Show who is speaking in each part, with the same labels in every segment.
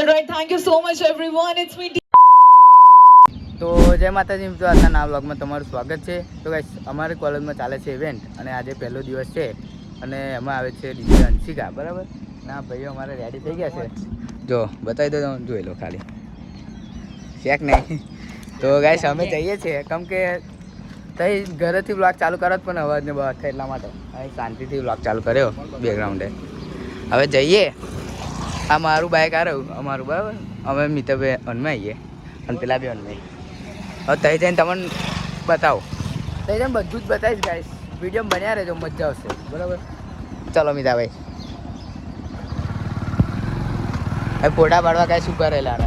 Speaker 1: Alright, thank you so much everyone. It's me.
Speaker 2: તો જય માતાજી મિત્રો, આજના નવા વ્લોગમાં તમારું સ્વાગત છે. તો ગાઈસ, અમારી કોલેજમાં ચાલે છે ઇવેન્ટ અને આજે પહેલો દિવસ છે અને એમાં આવે છે ડીજે અંશિકા, બરાબર. ના ભાઈઓ અમારે રેડી થઈ ગયા છે, જો બતાવી દો, તમે જોઈ લો ખાલી શેક નહીં. તો ગાઈસ અમે જઈએ છીએ કેમ કે તઈ ઘરેથી વ્લોગ ચાલુ કરો પણ અવાજને બહાર થાય એટલા માટે અહીં શાંતિથી વ્લોગ ચાલુ કર્યો બેકગ્રાઉન્ડે. હવે જઈએ, આ મારું બાઇક આ રહ્યું અમારું, બરાબર. અમે મિત્રભાઈ અનમાં આવીએ અને પેલા બી અનમાં. હવે તઈ જઈને તમને બતાવો, તઈ જઈને બધું જ બતાવીશ ગાઈસ. વિડીયો બન્યા રહેજો, મજા આવશે, બરાબર. ચલો મિતાભાઈ, હવે ફોટા પાડવા કાંઈ શું કરેલા.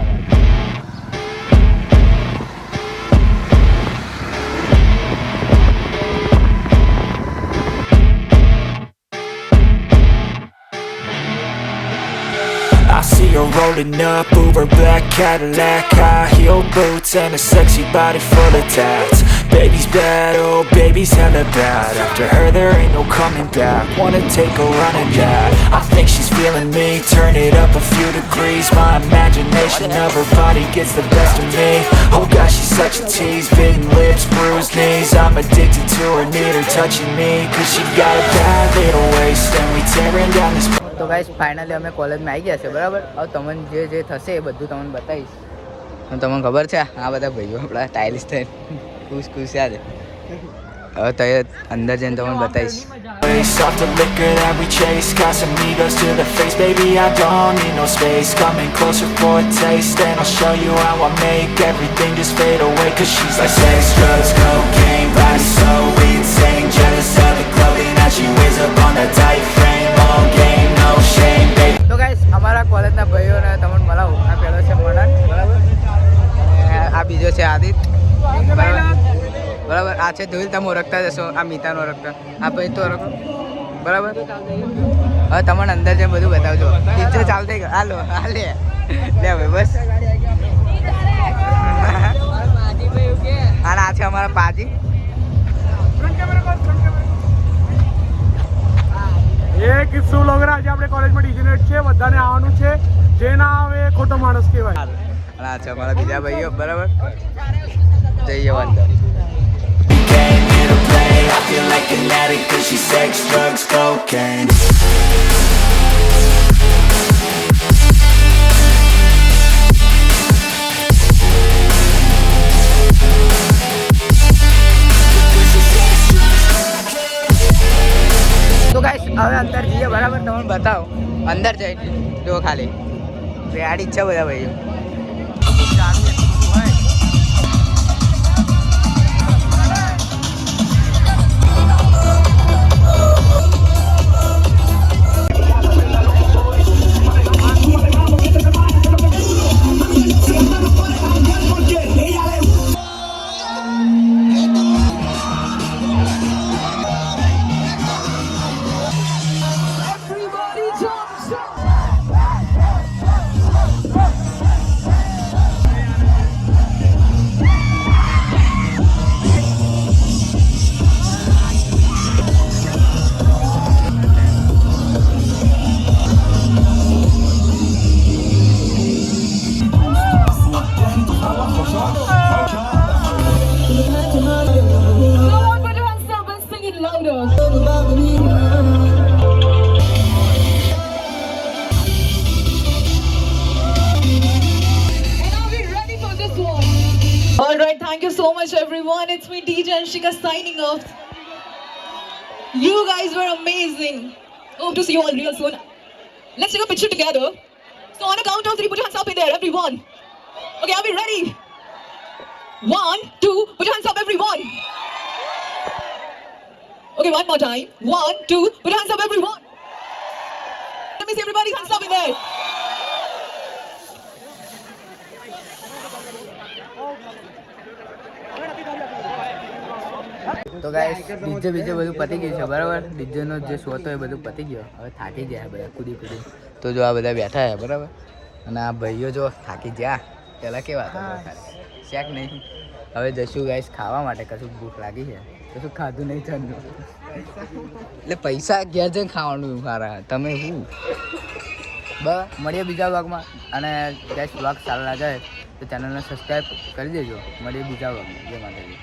Speaker 3: I see her rolling up, Uber black Cadillac, high heel boots and a sexy body full of tats. Baby's bad, oh baby's hella bad. After her there ain't no coming back. Wanna take a run at that? I think she's feeling me. Turn it up a few degrees. My imagination of her body gets the best of me. Oh gosh, she's such a tease. Bitten lips, bruised knees. I'm addicted to her, need her touching me. Cause she got a bad little waist and we tearing down this.
Speaker 2: તો guys finally અમે કોલેજમાં આવી ગયા છે, બરાબર. હવે તમને જે થશે એ બધું તમને બતાવીશ. તમને ખબર છે આ બધા ભાઈઓ આપણા સ્ટાઇલિશ થઈને ખુશ યાદ. હવે તો અંદર જઈને તમને બતાવીશ.
Speaker 3: Off the liquor that we chase, Casamigos to the face, baby I don't need no space. Coming closer for a taste, and I'll show you how I make everything just fade away. Cause she's like sex, drugs, cocaine, body so insane. Jealous of the clothing that she wears up on that tight frame. All game, no shame, baby.
Speaker 2: તો guys અમારા કોલેજના ભાઈઓને તમને મળાવું. આ પહેલો છે મનન, બરાબર. આ બીજો છે આદિત્ય, બરાબર. આ છે ધોઈલ, તમે ઓળખતા જશો. આ મીતાનો ઓળખતા, આ ભાઈ તો ઓળખો, બરાબર. હવે તમને અંદર જેમ બધું બતાવજો. ડીજે ચાલુ થઈ ગયો. હાલો હા લે ભાઈ, બસ. અને આ છે અમારા પાજી.
Speaker 4: એ કિસ્સો લોગરા આજે આપણે કોલેજમાં ડીજેનેટ છે, બધાને આવવાનું છે. જે ના આવે ખોટો માણસ કહેવાય.
Speaker 2: અને આ છે અમારા બીજા ભાઈઓ, બરાબર. જઈએ અંદર.
Speaker 3: Came here to play, I feel like an addict cause she's sex, drugs, cocaine.
Speaker 2: તો ગાઈસ હવે અંદર જઈએ, બરાબર. તમને બતાવો અંદર જઈ જો ખાલી રેડી છે બધા ભાઈઓ.
Speaker 1: Alright, thank you so much everyone. It's me DJ Anshika signing off. You guys were amazing. Hope to see you all real soon. Let's take a picture together. So on a count of 3, put your hands up in there, everyone. Okay, are we ready? 1, 2, put your hands up, everyone. Okay, one more time. 1, 2, put your hands up, everyone. Let me see everybody's hands up in there.
Speaker 2: તો guys DJ બધું પતી ગયું છે, બરાબર. ડીજેનો જે show હતો એ બધું પતી ગયો. હવે થાકી ગયા બધા કૂદી. તો જો આ બધા બેઠા છે, બરાબર. અને આ ભાઈઓ જો થાકી ગયા. પહેલાં કેવા હતા શેક નહીં. હવે જશું ગાઈસ ખાવા માટે. કશું ભૂખ લાગી છે, કશું ખાધું નહીં ઠંડુ. એટલે પૈસા ઘેર જઈને ખાવાનું મારા. તમે શું મળીએ બીજા વ્લોગમાં. અને ગેસ વ્લોગ સારા લાગે તો ચેનલને સબસ્ક્રાઈબ કરી દેજો. મળીએ બીજા વ્લોગમાં. જય માતાજી.